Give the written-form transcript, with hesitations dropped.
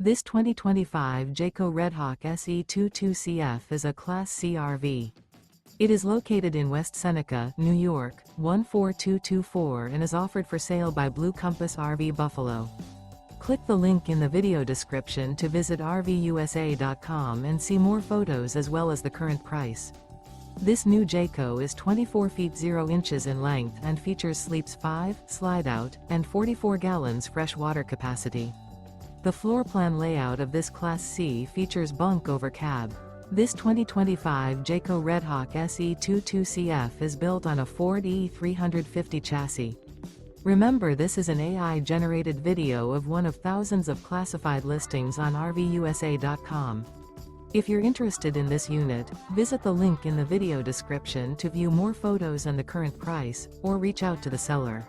This 2025 Jayco Redhawk SE 22CF is a Class C RV. It is located in West Seneca, New York, 14224 and is offered for sale by Blue Compass RV Buffalo. Click the link in the video description to visit RVUSA.com and see more photos as well as the current price. This new Jayco is 24 feet 0 inches in length and features sleeps 5, Slideout, and 44 gallons fresh water capacity. The floor plan layout of this Class C features Bunk Over Cab. This 2025 Jayco Redhawk SE 22CF is built on a Ford E350 chassis. Remember, this is an AI-generated video of one of thousands of classified listings on RVUSA.com. If you're interested in this unit, visit the link in the video description to view more photos and the current price, or reach out to the seller.